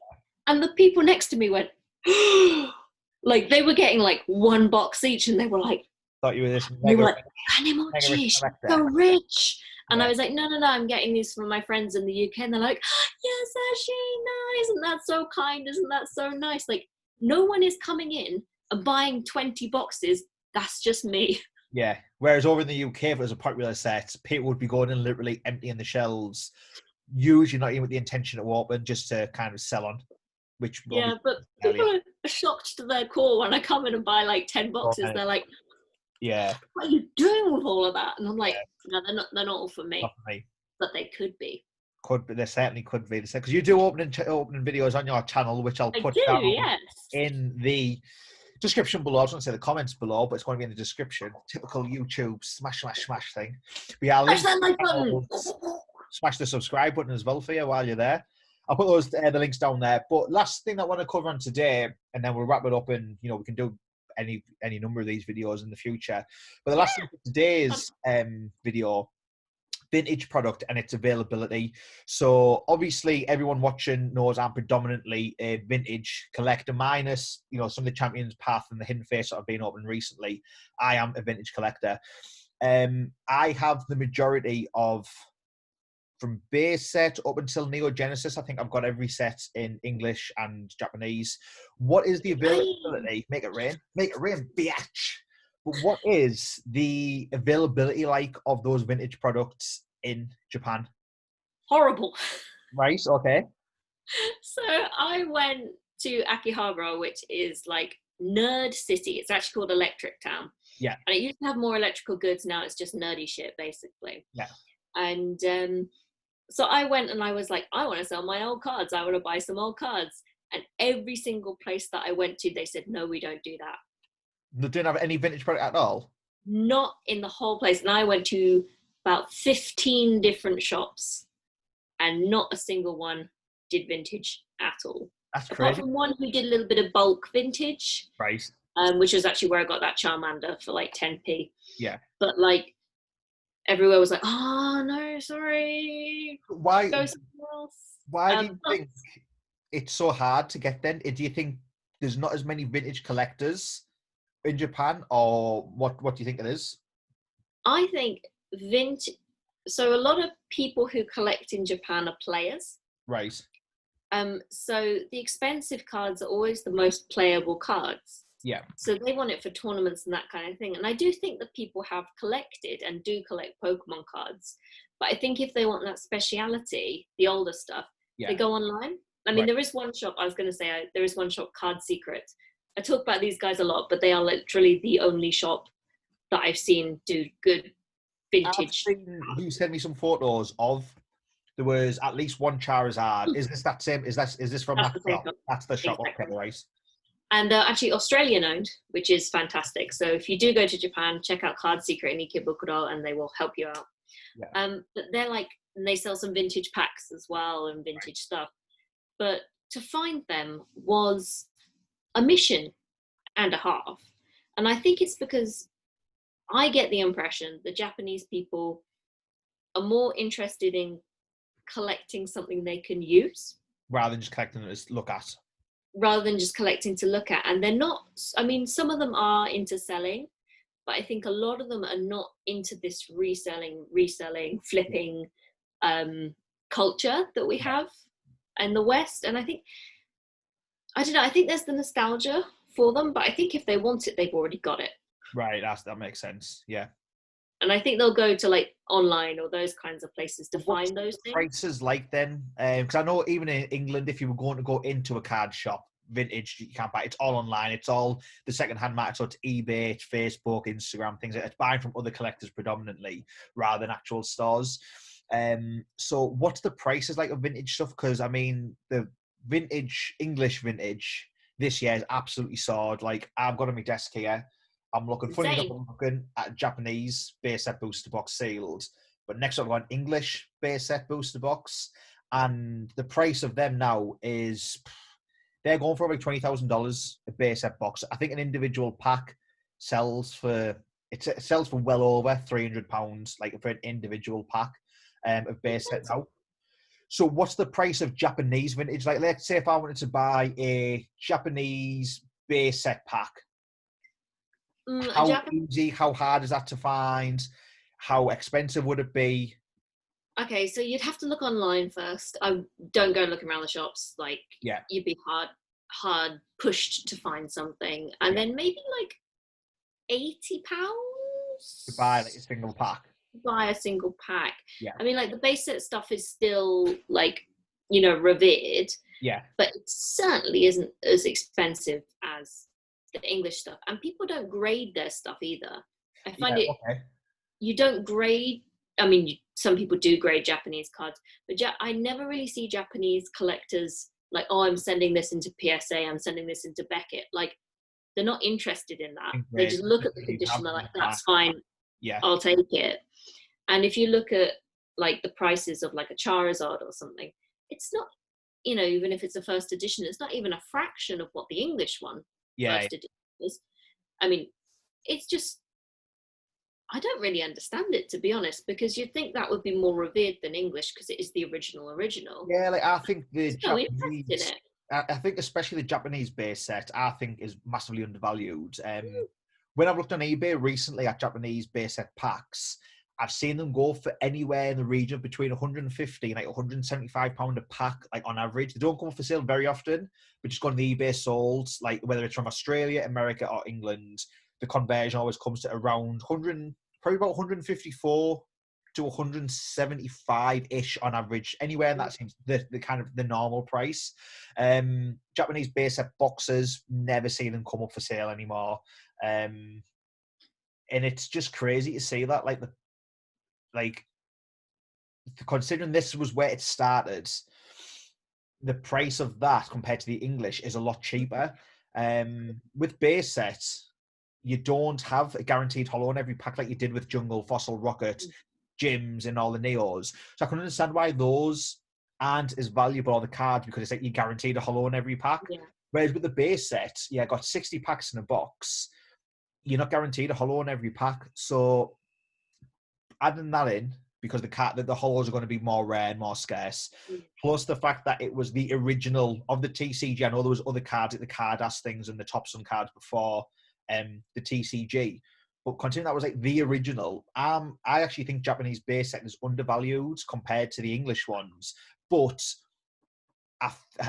And the people next to me went, like they were getting like 1 box each, and they were like, thought you were this they were like, Kanemochi, so rich. And I was like, no, I'm getting these from my friends in the UK. And they're like, yes, Ashi, isn't that so kind? Isn't that so nice? Like, no one is coming in and buying 20 boxes. That's just me. Yeah. Whereas over in the UK, if it was a popular set, people would be going and literally emptying the shelves, usually not even with the intention to open, just to kind of sell on, which Yeah, obviously but earlier. people are shocked to their core when I come in and buy like 10 boxes. They're like, Yeah. what are you doing with all of that? And I'm like, Yeah. no, they're not all for me, Not for me. but they could be. Could be, they certainly could be. Because you do opening videos on your channel, which I'll I put do, down yes. in the description below. I was going to say the comments below, but it's going to be in the description. Typical YouTube smash, smash, smash thing. But yeah, I'll Press link that like button. smash the subscribe button as well for you while you're there. I'll put those the links down there. But last thing I want to cover on today, and then we'll wrap it up, and we can do any number of these videos in the future. But the last thing for today's video, vintage product and its availability. So obviously everyone watching knows I'm predominantly a vintage collector, minus some of the Champions Path and the Hidden Face that have been open recently. I am a vintage collector. I have the majority of, from base set up until Neo Genesis, I think I've got every set in English and Japanese. What is the availability? Make it rain, bitch. But what is the availability like of those vintage products in Japan? Horrible. Right, okay. So I went to Akihabara, which is like nerd city. It's actually called Electric Town. Yeah. And it used to have more electrical goods. Now it's just nerdy shit, basically. Yeah. And so I went and I was like, I want to sell my old cards. I want to buy some old cards. And every single place that I went to, they said, no, we don't do that. They didn't have any vintage product at all? Not in the whole place. And I went to about 15 different shops and not a single one did vintage at all. That's crazy. Apart from one who did a little bit of bulk vintage. Right. Which is actually where I got that Charmander for like 10p. Yeah. But like everywhere was like, oh no, sorry. Why? Go somewhere else. Why do you think it's so hard to get then? Do you think there's not as many vintage collectors in Japan, or what do you think it is? I think so a lot of people who collect in Japan are players. Right. So the expensive cards are always the most playable cards. Yeah. So they want it for tournaments and that kind of thing. And I do think that people have collected and do collect Pokemon cards. But I think if they want that speciality, the older stuff, they go online. I mean, there is one shop, I was going to say, there is one shop, Card Secret. I talk about these guys a lot, but they are literally the only shop that I've seen do good vintage. You sent me some photos of, there was at least one Charizard. Is this that same? Is this from that shop? That's the shop. Exactly. Okay, right. And they're actually Australian owned, which is fantastic. So if you do go to Japan, check out Card Secret and Ikebukuro and they will help you out. Yeah. But they're like, and they sell some vintage packs as well and vintage stuff. But to find them was a mission and a half. And I think it's because I get the impression the Japanese people are more interested in collecting something they can use. Rather than just collecting it to look at. Rather than just collecting to look at. And they're not, I mean, some of them are into selling, but I think a lot of them are not into this reselling, flipping culture that we have in the West. And I think, I don't know, I think there's the nostalgia for them, but I think if they want it, they've already got it. Right, that makes sense, yeah. And I think they'll go to like online or those kinds of places to find those things. Prices like then? Because I know even in England, if you were going to go into a card shop, vintage, you can't buy. It's all online. It's all the second-hand market. So it's eBay, it's Facebook, Instagram, things like that. It's buying from other collectors predominantly rather than actual stores. So what's the prices like of vintage stuff? Because I mean, the vintage, English vintage this year is absolutely soared. Like I've got on my desk here. I'm looking, funny enough, I'm looking at Japanese base set booster box sealed. But next up, I've got an English base set booster box. And the price of them now is, they're going for like $20,000 a base set box. I think an individual pack sells for well over £300, like for an individual pack of base set now. So what's the price of Japanese vintage? Like, let's say if I wanted to buy a Japanese base set pack, how hard is that to find? How expensive would it be? Okay, so you'd have to look online first. I don't go looking around the shops. Like, you'd be hard pushed to find something, and then maybe like £80 to buy like a single pack. buy a single pack. Yeah. I mean, like the base set stuff is still like, you know, revered, Yeah. but it certainly isn't as expensive as the English stuff. And people don't grade their stuff either. I find Yeah. it, Okay. you don't grade, I mean, some people do grade Japanese cards, but I never really see Japanese collectors like, oh, I'm sending this into PSA, I'm sending this into Beckett. Like, they're not interested in that. They just look at the condition, they're like, that's fine, Yeah. I'll take it. And if you look at like the prices of like a Charizard or something, it's not, you know, even if it's a first edition, it's not even a fraction of what the English one first edition is. I mean, it's just, I don't really understand it, to be honest, because you'd think that would be more revered than English because it is the original. Yeah, like I think the There's no interest in Japanese, it. I think especially the Japanese base set, I think is massively undervalued. When I've looked on eBay recently at Japanese base set packs, I've seen them go for anywhere in the region of between 150 and like 175 pound a pack, like on average. They don't come up for sale very often, but just go on the eBay sold, like whether it's from Australia, America, or England, the conversion always comes to around 100, probably about 154 to 175-ish on average. Anywhere, and that seems the kind of the normal price. Japanese base set boxes, never seen them come up for sale anymore. And it's just crazy to see that, like considering this was where it started, the price of that compared to the English is a lot cheaper. With base sets, you don't have a guaranteed holo in every pack like you did with Jungle, Fossil, Rocket, Gyms, and all the Neos. So I can understand why those aren't as valuable on the cards, because it's like you're guaranteed a holo in every pack. Yeah. Whereas with the base set, I got 60 packs in a box. You're not guaranteed a holo in every pack. So adding that in, because the holos are going to be more rare and more scarce, plus the fact that it was the original of the TCG. I know there was other cards, like the Card-Ass things and the Topsun cards before the TCG, but considering that was like the original, I actually think Japanese base set is undervalued compared to the English ones. But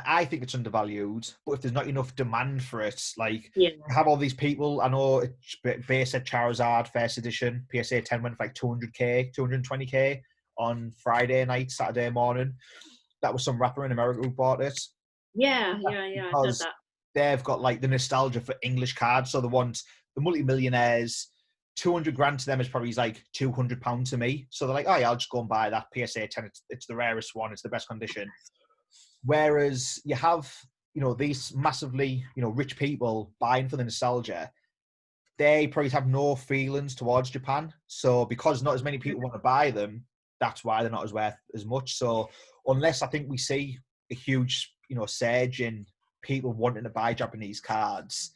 I think it's undervalued, but if there's not enough demand for it, like have all these people, I know base set Charizard first edition PSA 10 went for like 200k, 220k on Friday night, Saturday morning. That was some rapper in America who bought it. Yeah, I heard that. They've got like the nostalgia for English cards, so they want the multi-millionaires. 200 grand to them is probably like £200 to me. So they're like, oh yeah, I'll just go and buy that PSA 10. It's the rarest one. It's the best condition. Whereas you have, these massively, rich people buying for the nostalgia, they probably have no feelings towards Japan. So because not as many people want to buy them, that's why they're not as worth as much. So unless I think we see a huge, surge in people wanting to buy Japanese cards,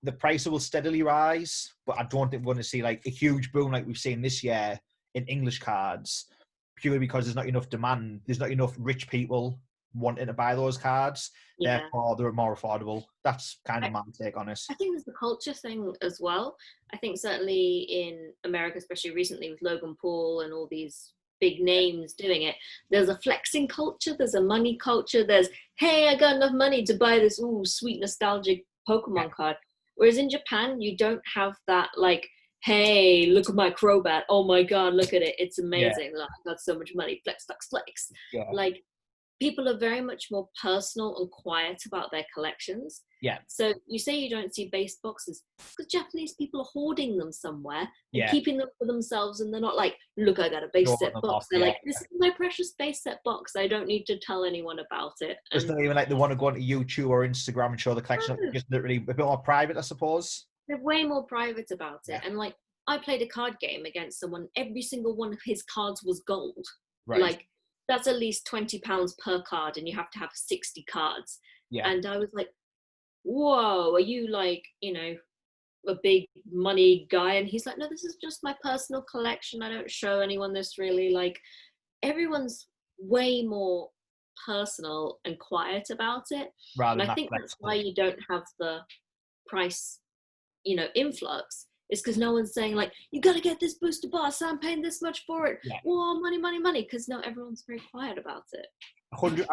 the price will steadily rise. But I don't think we're going to see like a huge boom like we've seen this year in English cards, purely because there's not enough demand. There's not enough rich people wanting to buy those cards. Therefore, they're more affordable. That's kind of my take on it. I think there's the culture thing as well. I think certainly in America, especially recently with Logan Paul and all these big names doing it, there's a flexing culture, there's a money culture, there's, hey, I got enough money to buy this sweet nostalgic Pokemon card. Whereas in Japan, you don't have that, like, hey, look at my Crobat, oh my god, look at it, it's amazing, like, I got so much money, flex, flex, flex. Like, people are very much more personal and quiet about their collections. So you say you don't see base boxes because Japanese people are hoarding them somewhere and keeping them for themselves, and they're not like, look, I got a base set box. They're like, this is my precious base set box. I don't need to tell anyone about it. It's not even like they want to go onto YouTube or Instagram and show the collection. No. Just literally a bit more private, I suppose. They're way more private about it. And like, I played a card game against someone. Every single one of his cards was gold. Like, that's at least £20 per card, and you have to have 60 cards. And I was like, whoa, are you like, a big money guy? And he's like, no, this is just my personal collection. I don't show anyone this really. Like, everyone's way more personal and quiet about it. And I think that's why you don't have the price, influx. It's because no one's saying like, you got to get this booster box, I'm paying this much for it. Whoa, money, money, money. Because no, everyone's very quiet about it. 100.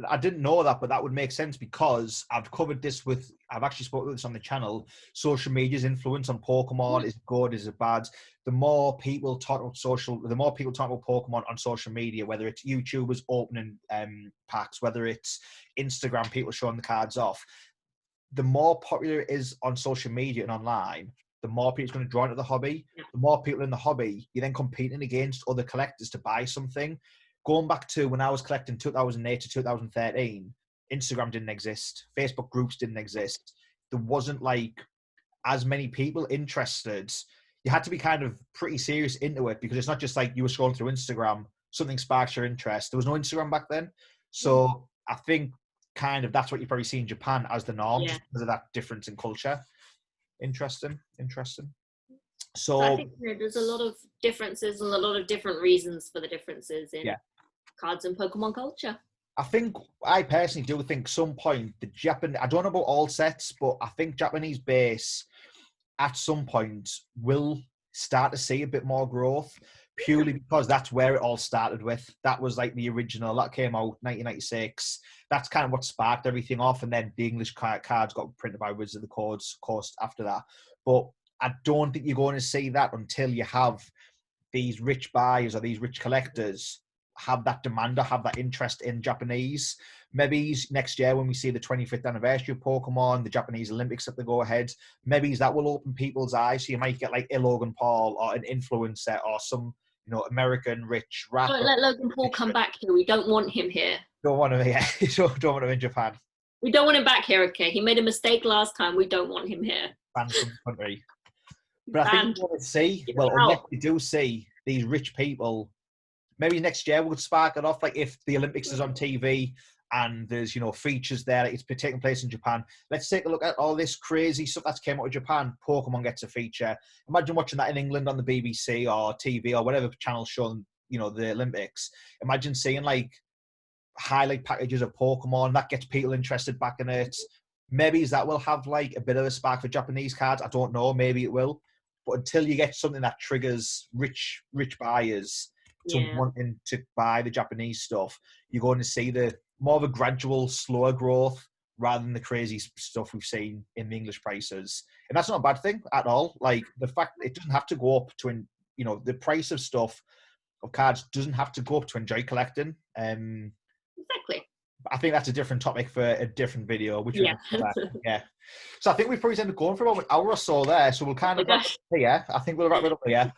I didn't know that, but that would make sense because I've covered this with. I've actually spoken with this on the channel. Social media's influence on Pokemon is it good, is it bad? The more people talk about Pokemon on social media, whether it's YouTubers opening packs, whether it's Instagram people showing the cards off, the more popular it is on social media and online, the more people it's going to draw into the hobby. Yeah. The more people in the hobby, you're then competing against other collectors to buy something. Going back to when I was collecting 2008 to 2013, Instagram didn't exist. Facebook groups didn't exist. There wasn't like as many people interested. You had to be kind of pretty serious into it because it's not just like you were scrolling through Instagram, something sparks your interest. There was no Instagram back then. So I think kind of that's what you probably see in Japan as the norm, just because of that difference in culture. Interesting. So I think there's a lot of differences and a lot of different reasons for the differences in cards and Pokemon culture. I personally do think some point I don't know about all sets, but I think Japanese base at some point will start to see a bit more growth purely because that's where it all started with. That was like the original, that came out 1996. That's kind of what sparked everything off. And then the English cards got printed by Wizards of the Coast after that. But I don't think you're going to see that until you have these rich buyers or these rich collectors have that demand or have that interest in Japanese. Maybe next year when we see the 25th anniversary of Pokemon, the Japanese Olympics at the go ahead, maybe that will open people's eyes. So you might get like a Logan Paul or an influencer or some, American rich rapper. Don't let Logan Paul come back here. We don't want him here. Don't want him in Japan. We don't want him back here, okay? He made a mistake last time. We don't want him here. Banned from the country. But I think you want to see, unless you do see these rich people, maybe next year we'll spark it off. Like if the Olympics is on TV and there's, features there, like it's taking place in Japan. Let's take a look at all this crazy stuff that's came out of Japan. Pokemon gets a feature. Imagine watching that in England on the BBC or TV or whatever channel showing, the Olympics. Imagine seeing like highlight packages of Pokemon. That gets people interested back in it. Maybe that will have like a bit of a spark for Japanese cards. I don't know. Maybe it will. But until you get something that triggers rich buyers to wanting to buy the Japanese stuff, you're going to see the more of a gradual, slower growth rather than the crazy stuff we've seen in the English prices. And that's not a bad thing at all. Like the fact it doesn't have to go up to, the price of stuff, of cards doesn't have to go up to enjoy collecting. Exactly. I think that's a different topic for a different video. So I think we've probably ended up going for about an hour or so there. So we'll kind of wrap it up here. I think we'll wrap it up here.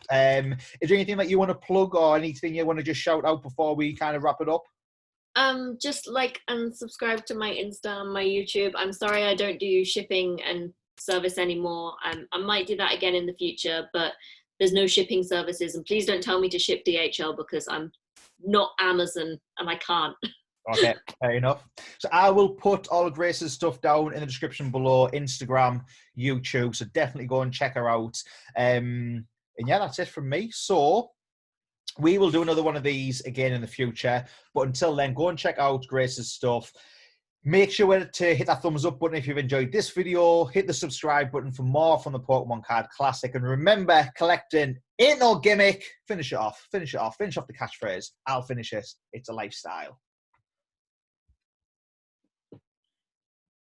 Is there anything that you want to plug or anything you want to just shout out before we kind of wrap it up? Just like and subscribe to my Insta and my YouTube. I'm sorry I don't do shipping and service anymore. I might do that again in the future, but there's no shipping services. And please don't tell me to ship DHL because I'm not Amazon and I can't. Okay, fair enough. So I will put all of Grace's stuff down in the description below, Instagram, YouTube. So definitely go and check her out. And yeah, that's it from me. So we will do another one of these again in the future. But until then, go and check out Grace's stuff. Make sure to hit that thumbs up button if you've enjoyed this video. Hit the subscribe button for more from the Pokemon Card Classic. And remember, collecting ain't no gimmick. Finish it off. Finish off the catchphrase. I'll finish it. It's a lifestyle.